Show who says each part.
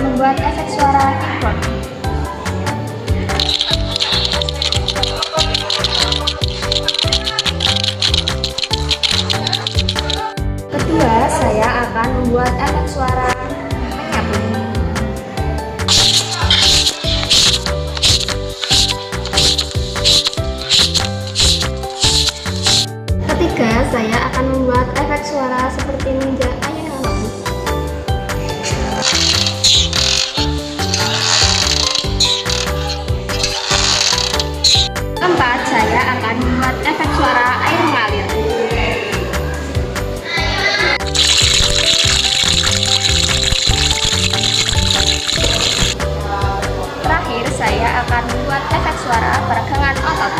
Speaker 1: membuat efek suara keyboard. Kedua, saya akan membuat efek suara menyapu. Ketiga, saya akan membuat efek suara seperti menginjak ayunan lampu. Keempat, saya akan membuat efek suara air mengalir. Terakhir, saya akan membuat efek suara peregangan otot.